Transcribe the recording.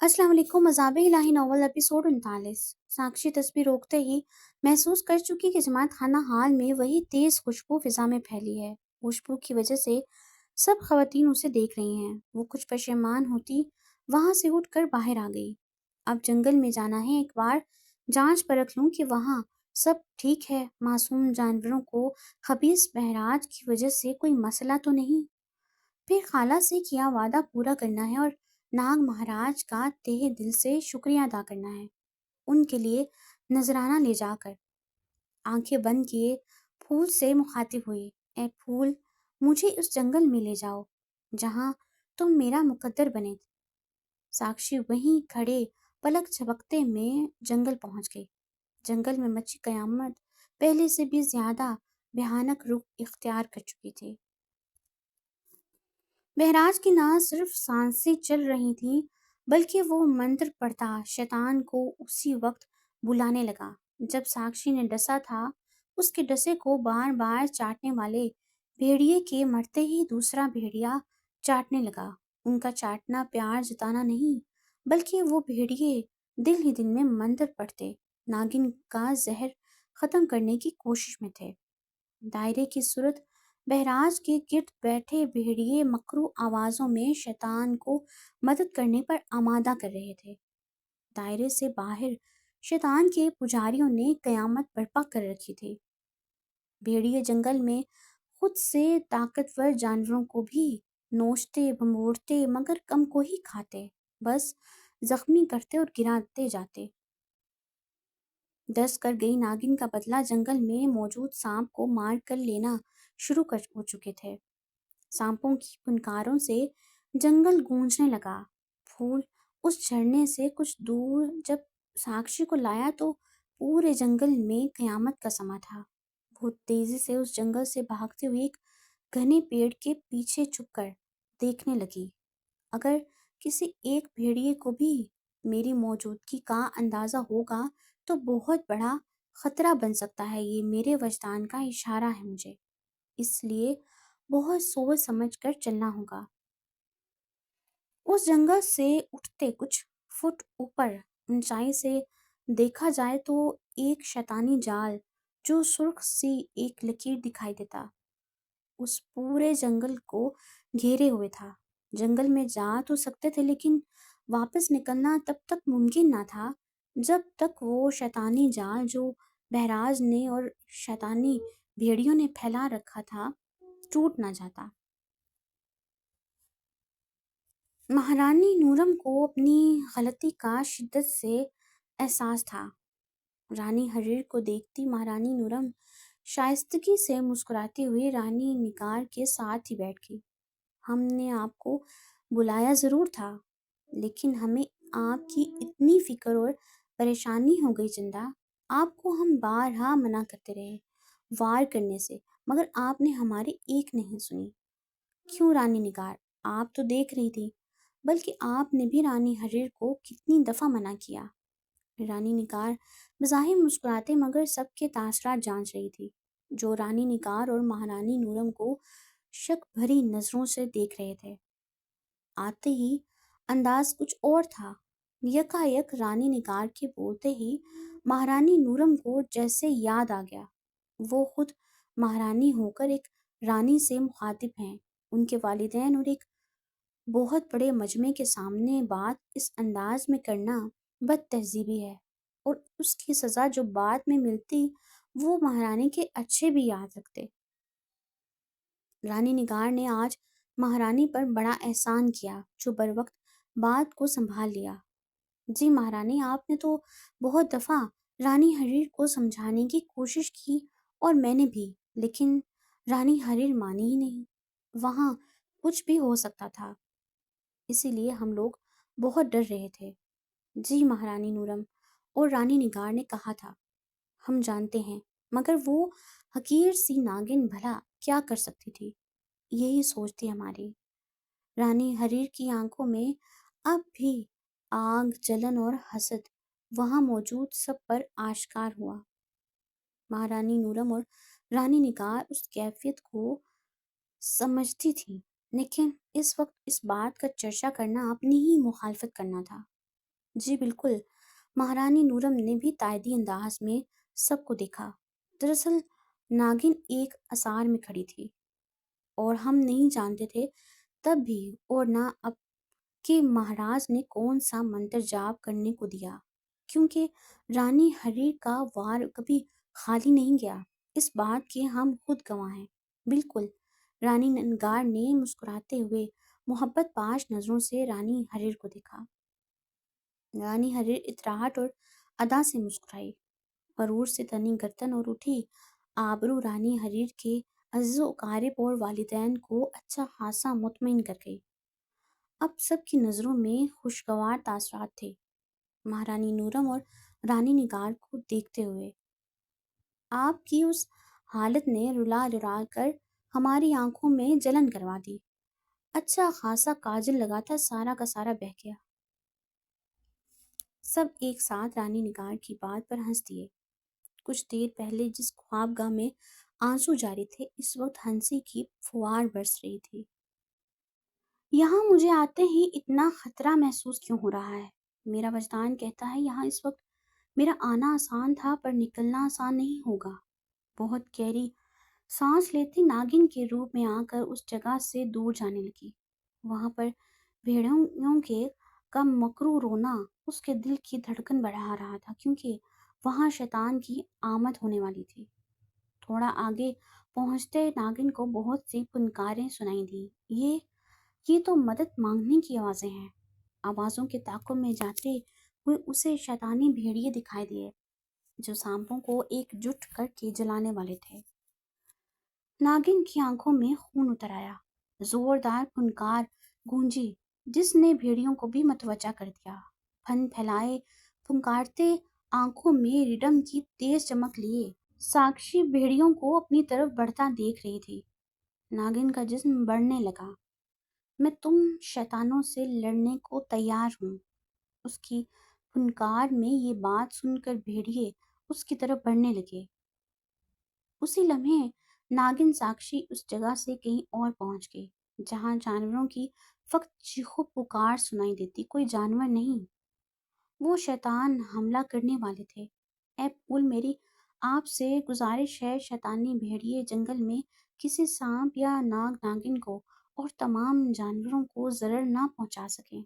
अस्सलाम वालेकुम। मज़ाब इलाही novel episode 39। साक्षी तस्वीर रोकते ही महसूस कर चुकी कि जमात खाना हाल में वही तेज खुशबू फिजा में फैली है। खुशबू की वजह से सब खवातीन उसे देख रही हैं। वो कुछ पशेमान होती वहां से उठकर बाहर आ गई। अब जंगल में जाना है, एक बार जांच परख लूं कि वहां सब ठीक है, मासूम जानवरों को खबीस बहराज की वजह से कोई मसला तो नहीं। फिर खाला से किया वादा पूरा करना है और नाग महाराज का तहे दिल से शुक्रिया अदा करना है। उनके लिए नजराना ले जाकर आंखें बंद किए फूल से मुखातिब हुई। ए फूल, मुझे उस जंगल में ले जाओ जहां तुम मेरा मुकद्दर बने। साक्षी वहीं खड़े पलक झपकते में जंगल पहुंच गई। जंगल में मची कयामत पहले से भी ज्यादा भयानक रूप इख्तियार कर चुकी थी। महराज की ना सिर्फ सांसें चल रही थीं, बल्कि वो मंत्र पढ़ता शैतान को उसी वक्त बुलाने लगा जब साक्षी ने डसा था। उसके डसे को बार बार चाटने वाले भेड़िए के मरते ही दूसरा भेड़िया चाटने लगा। उनका चाटना प्यार जताना नहीं, बल्कि वो भेड़िए दिल ही दिल में मंत्र पढ़ते नागिन का जहर खत्म करने की कोशिश में थे। दायरे की सूरत बहराज के गिर्द बैठे भेड़िए मकरू आवाजों में शैतान को मदद करने पर आमादा कर रहे थे। दायरे से बाहर शैतान के पुजारियों ने कयामत बर्पा कर रखी थी। भेड़िए जंगल में खुद से ताकतवर जानवरों को भी नोचते भमोड़ते, मगर कम को ही खाते, बस जख्मी करते और गिराते जाते। डस कर गई नागिन का बदला जंगल में मौजूद सांप को मार कर लेना शुरू कर हो चुके थे। सांपों की फुनकारों से जंगल गूंजने लगा। फूल उस झरने से कुछ दूर जब साक्षी को लाया तो पूरे जंगल में कयामत का समा था। बहुत तेजी से उस जंगल से भागते हुए एक घने पेड़ के पीछे छुपकर देखने लगी। अगर किसी एक भेड़िए को भी मेरी मौजूदगी का अंदाजा होगा तो बहुत बड़ा खतरा बन सकता है। ये मेरे वजदान का इशारा है मुझे, इसलिए बहुत सोच समझ कर चलना होगा। उस जंगल से उठते कुछ फुट ऊपर ऊंचाई से देखा जाए तो एक शैतानी जाल जो सुर्ख सी एक लकीर दिखाई देता उस पूरे जंगल को घेरे हुए था। जंगल में जा तो सकते थे, लेकिन वापस निकलना तब तक मुमकिन ना था जब तक वो शैतानी जाल जो बहराज ने और शैतानी भेड़ियों ने फैला रखा था टूट ना जाता। महारानी नूरम को अपनी गलती का शिद्दत से एहसास था। रानी हरीर को देखती महारानी नूरम शाइस्तगी से मुस्कुराती हुई रानी निगार के साथ ही बैठ गई। हमने आपको बुलाया जरूर था, लेकिन हमें आपकी इतनी फिक्र और परेशानी हो गई चंदा। आपको हम बारहा मना करते रहे वार करने से, मगर आपने हमारी एक नहीं सुनी। क्यों रानी निगार, आप तो देख रही थी, बल्कि आपने भी रानी हरीर को कितनी दफा मना किया। रानी निगार बज़ाहिर मुस्कुराते मगर सबके तासरात जांच रही थी, जो रानी निगार और महारानी नूरम को शक भरी नजरों से देख रहे थे। आते ही अंदाज कुछ और था। यकायक रानी निगार के बोलते ही महारानी नूरम को जैसे याद आ गया। वो खुद महारानी होकर एक रानी से मुखातिब हैं। उनके वालिदैन और एक बहुत बड़े मजमे के सामने बात इस अंदाज में करना बदतहजीबी है, और उसकी सजा जो बाद में मिलती वो महारानी के अच्छे भी याद रखते। रानी निगार ने आज महारानी पर बड़ा एहसान किया जो बर वक्त बात को संभाल लिया। जी महारानी, आपने तो बहुत दफा रानी हरीर को समझाने की कोशिश की और मैंने भी, लेकिन रानी हरीर मानी ही नहीं। वहां कुछ भी हो सकता था, इसीलिए हम लोग बहुत डर रहे थे। जी महारानी नूरम और रानी निगार ने कहा था, हम जानते हैं, मगर वो हकीर सी नागिन भला क्या कर सकती थी, यही सोच थी हमारी। रानी हरीर की आंखों में अब भी आग, जलन और हसद वहां मौजूद सब पर आश्कार हुआ। महारानी नूरम और रानी निगार उस कैफियत को समझती थी, लेकिन इस वक्त इस बात का चर्चा करना अपनी ही मुखालफत करना था। جی بالکل، مہارانی نورم نے بھی تائیدی انداز میں سب کو دیکھا۔ دراصل ناگن ایک اثار میں کھڑی تھی اور ہم نہیں جانتے تھے تب بھی، اور نہ اب، کہ مہاراج نے کون سا منتر جاپ کرنے کو دیا، کیونکہ رانی ہریر کا وار کبھی خالی نہیں گیا۔ اس بات کے ہم خود گواہ ہیں۔ بالکل، رانی ننگار نے مسکراتے ہوئے محبت پاش نظروں سے رانی ہریر کو دیکھا۔ رانی ہریر اطراحٹ اور ادا سے مسکرائی، غرور سے تنی گردن اور اٹھی آبرو رانی ہریر کے عزیز و اقارب اور والدین کو اچھا خاصا مطمئن کر گئی۔ اب سب کی نظروں میں خوشگوار تاثرات تھے، مہارانی نورم اور رانی نگار کو دیکھتے ہوئے۔ آپ کی اس حالت نے رلا رلا کر ہماری آنکھوں میں جلن کروا دی۔ اچھا خاصا کاجل لگا تھا، سارا کا سارا بہہ گیا۔ سب ایک ساتھ رانی نگار کی بات پر ہنس دیے۔ کچھ دیر پہلے جس خوابگاہ میں آنسو جاری تھے، اس وقت ہنسی کی فوار برس رہی تھی۔ یہاں مجھے آتے ہی اتنا خطرہ محسوس کیوں ہو رہا ہے؟ میرا وجدان کہتا ہے یہاں اس وقت میرا آنا آسان تھا، پر نکلنا آسان نہیں ہوگا۔ بہت گہری سانس لیتی ناگن کے روپ میں آ کر اس جگہ سے دور جانے لگی۔ وہاں پر بھیڑیوں کے کا مکرو رونا اس کے دل کی دھڑکن بڑھا رہا تھا، کیونکہ وہاں شیطان کی آمد ہونے والی تھی۔ تھوڑا آگے پہنچتے ناگن کو بہت سی پنکاریں سنائی دی۔ یہ تو مدد مانگنے کی آوازیں ہیں۔ آوازوں کے تعاقب میں جاتے ہوئے اسے شیطانی بھیڑیے دکھائی دیے، جو سانپوں کو ایک جٹ کر کے جلانے والے تھے۔ ناگن کی آنکھوں میں خون اتر آیا۔ زوردار پھنکار گونجی جس نے بھیڑیوں کو بھی متوجہ کر دیا۔ پھن پھیلائے پھنکارتے آنکھوں میں ریڈم کی تیز چمک لیے ساکشی بھیڑیوں کو اپنی طرف بڑھتا دیکھ رہی تھی۔ ناگن کا جسم بڑھنے لگا۔ میں تم شیطانوں سے لڑنے کو تیار ہوں۔ اس کی پھنکار میں یہ بات سن کر بھیڑیے اس کی طرف بڑھنے لگے۔ اسی لمحے ناگن ساکشی اس جگہ سے کہیں اور پہنچ گئی جہاں جانوروں کی فقط چیخو پکار سنائی دیتی، کوئی جانور نہیں۔ وہ شیطان حملہ کرنے والے تھے۔ اے پھول، میری آپ سے گزارش ہے، شیطانی بھیڑیے جنگل میں کسی سانپ یا ناگن کو اور تمام جانوروں کو ضرر نہ پہنچا سکیں۔